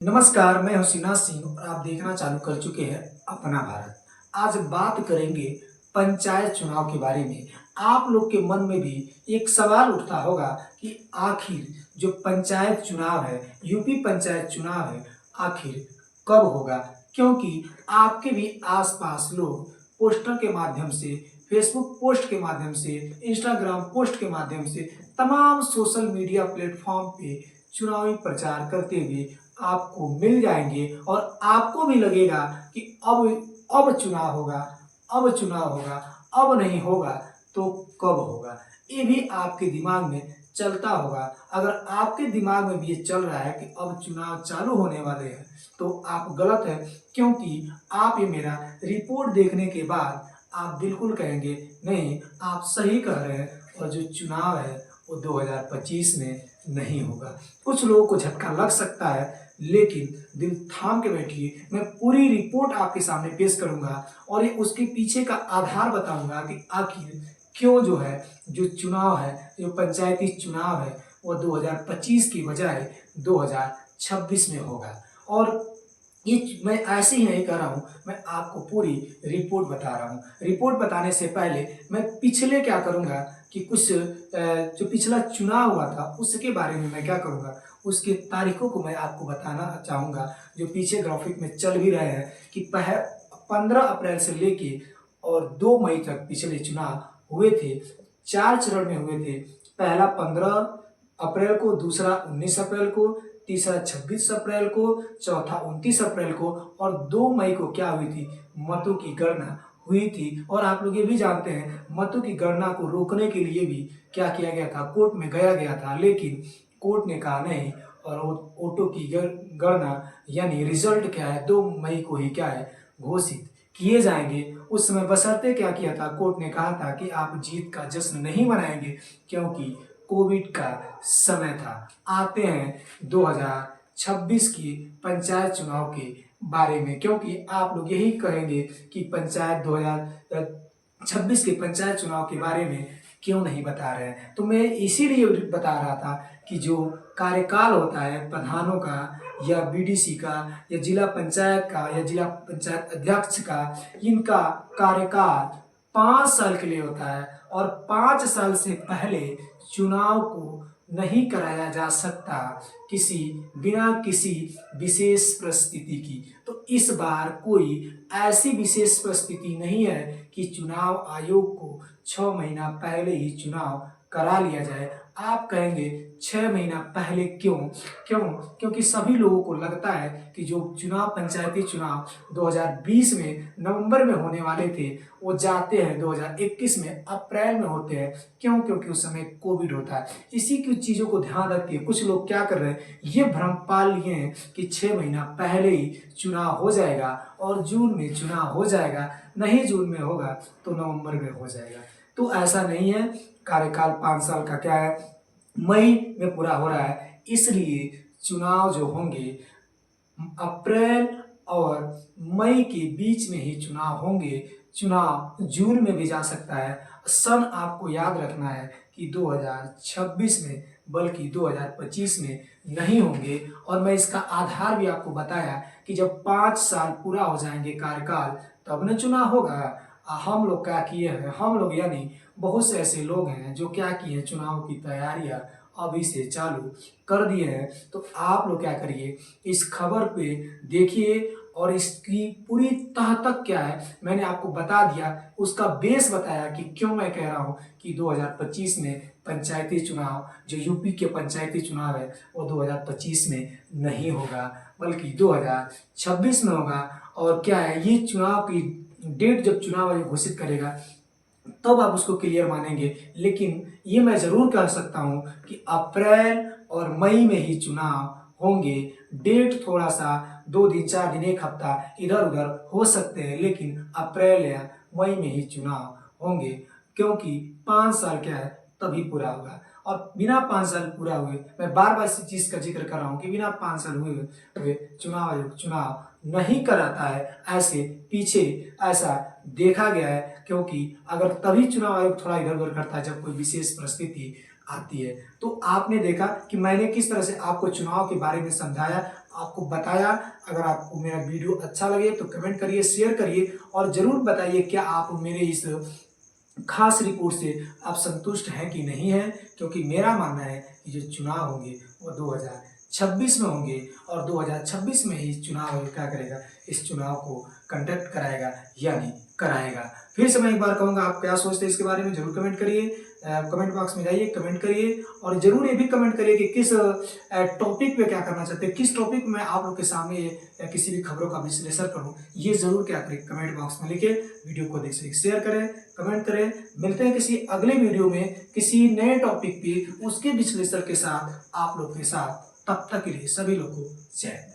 नमस्कार, मैं हसीना सिंह और आप देखना चालू कर चुके हैं अपना भारत। आज बात करेंगे पंचायत चुनाव के बारे में। आप लोग के मन में भी एक सवाल उठता होगा कि आखिर जो पंचायत चुनाव है, यूपी पंचायत चुनाव है, आखिर कब होगा? क्योंकि आपके भी आसपास लोग पोस्टर के माध्यम से, फेसबुक पोस्ट के माध्यम से, इंस्टाग्राम पोस्ट के माध्यम से, तमाम सोशल मीडिया प्लेटफॉर्म पे चुनावी प्रचार करते हुए आपको मिल जाएंगे और आपको भी लगेगा कि अब चुनाव होगा, अब चुनाव होगा, अब नहीं होगा तो कब होगा? ये भी आपके दिमाग में चलता होगा। अगर आपके दिमाग में भी ये चल रहा है कि अब चुनाव चालू होने वाले हैं, तो आप गलत हैं, क्योंकि आप ये मेरा रिपोर्ट देखने के बाद आप बिल्कुल कहेंगे नहीं, आप सही कह रहे हैं और जो चुनाव है वो 2025 में नहीं होगा। कुछ लोगों को झटका लग सकता है, लेकिन दिल थाम के बैठिए। मैं पूरी रिपोर्ट आपके सामने पेश करूंगा और ये उसके पीछे का आधार बताऊंगा कि आखिर क्यों जो चुनाव है, जो पंचायती चुनाव है, वो 2025 की बजाय 2026 में होगा। और ये मैं ऐसे ही नहीं कर रहा हूँ, मैं आपको पूरी रिपोर्ट बता रहा हूँ। रिपोर्ट बताने से पहले मैं पिछले क्या करूँगा कि कुछ जो पिछला चुनाव हुआ था उसके बारे में मैं क्या करूँगा, उसकी तारीखों को मैं आपको बताना चाहूँगा, जो पीछे ग्राफिक में चल भी रहे हैं कि 15 अप्रैल से लेके और 2 मई तक पिछले चुनाव हुए थे। 4 चरण में हुए थे। पहला 15 अप्रैल को, दूसरा 19 अप्रैल को, तीसरा 26 अप्रैल को, चौथा 29 अप्रैल को और 2 मई को क्या हुई थी, मतों की गणना हुई थी। और आप लोग ये भी जानते हैं, मतों की गणना को रोकने के लिए भी क्या किया गया था, कोर्ट में गया गया था, लेकिन कोर्ट ने कहा नहीं। और वोटों की गणना यानी रिजल्ट क्या है, 2 मई को ही क्या है, घोषित किए जाएंगे। उस समय बशर्ते क्या किया था, कोर्ट ने कहा था कि आप जीत का जश्न नहीं मनाएंगे क्योंकि कोविड का समय था। आते हैं 2026 की पंचायत चुनाव के बारे में, क्योंकि आप लोग यही कहेंगे कि पंचायत 2026 के पंचायत चुनाव के बारे में क्यों नहीं बता रहे हैं। तो मैं इसीलिए बता रहा था कि जो कार्यकाल होता है प्रधानों का या बीडीसी का या जिला पंचायत का या जिला पंचायत अध्यक्ष का, इनका कार्यकाल 5 साल के लिए होता है और 5 साल से पहले चुनाव को नहीं कराया जा सकता बिना किसी विशेष परिस्थिति की। तो इस बार कोई ऐसी विशेष परिस्थिति नहीं है कि चुनाव आयोग को 6 महीना पहले ही चुनाव करा लिया जाए। आप कहेंगे 6 महीना पहले क्यों? क्योंकि सभी लोगों को लगता है कि जो पंचायती चुनाव 2020 में नवंबर में होने वाले थे, वो जाते हैं 2021 में अप्रैल में होते हैं। क्यों? क्योंकि उस समय कोविड होता है। इसी कुछ चीज़ों को ध्यान रख के कुछ लोग क्या कर रहे हैं, ये भ्रम पाल लिए हैं कि 6 महीना पहले ही चुनाव हो जाएगा और जून में चुनाव हो जाएगा। नहीं, जून में होगा तो नवंबर में हो जाएगा। तो ऐसा नहीं है। कार्यकाल 5 साल का क्या है, मई में पूरा हो रहा है, इसलिए चुनाव जो होंगे अप्रैल और मई के बीच में ही चुनाव होंगे। चुनाव जून में भी जा सकता है। सन आपको याद रखना है कि 2026 में, बल्कि 2025 में नहीं होंगे। और मैं इसका आधार भी आपको बताया कि जब 5 साल पूरा हो जाएंगे कार्यकाल, तब न चुनाव होगा। हम लोग क्या किए हैं, हम लोग यानी बहुत से ऐसे लोग हैं जो क्या किए हैं, चुनाव की तैयारियां अभी से चालू कर दिए हैं। तो आप लोग क्या करिए, इस खबर पे देखिए और इसकी पूरी तह तक क्या है मैंने आपको बता दिया, उसका बेस बताया कि क्यों मैं कह रहा हूँ कि 2025 में पंचायती चुनाव, जो यूपी के पंचायती चुनाव है, वो 2025 में नहीं होगा बल्कि 2026 में होगा। और क्या है, ये चुनाव की डेट जब चुनाव आयोग घोषित करेगा तब आप उसको क्लियर मानेंगे। लेकिन ये मैं जरूर कह सकता हूँ कि अप्रैल और मई में ही चुनाव होंगे। डेट थोड़ा सा 2 दिन, 4 दिन, 1 हफ्ता इधर उधर हो सकते हैं, लेकिन अप्रैल या मई में ही चुनाव होंगे। क्योंकि 5 साल क्या है, तभी पूरा होगा। और बिना 5 साल पूरा हुए, मैं बार बार इस चीज का जिक्र कर रहा हूँ कि बिना 5 साल हुए चुनाव आयोग चुनाव नहीं कराता है। ऐसे पीछे ऐसा देखा गया है, क्योंकि अगर तभी चुनाव आयोग थोड़ा इधर उधर करता है जब कोई विशेष परिस्थिति आती है। तो आपने देखा कि मैंने किस तरह से आपको चुनाव के बारे में समझाया। आपको बताया। अगर आपको मेरा वीडियो अच्छा लगे तो कमेंट करिए, शेयर करिए और ज़रूर बताइए क्या आप मेरे इस खास रिपोर्ट से आप संतुष्ट हैं कि नहीं हैं, क्योंकि मेरा मानना है कि जो चुनाव होंगे वो 2026 में होंगे और 2026 में ही चुनाव क्या करेगा, इस चुनाव को कंडक्ट कराएगा यानी कराएगा। फिर से मैं एक बार कहूँगा, आप क्या सोचते हैं इसके बारे में ज़रूर कमेंट करिए, कमेंट बॉक्स में जाइए, कमेंट करिए और ज़रूर ये भी कमेंट करिए कि किस टॉपिक पे क्या करना चाहते हैं, किस टॉपिक में आप लोग के सामने किसी भी खबरों का विश्लेषण करूँ, ये ज़रूर क्या करें कमेंट बॉक्स में लिखे, वीडियो को देख से शेयर करें, कमेंट करें। मिलते हैं किसी अगले वीडियो में किसी नए टॉपिक पे उसके विश्लेषण के साथ आप लोग के साथ। तब तक के लिए सभी लोग को जय।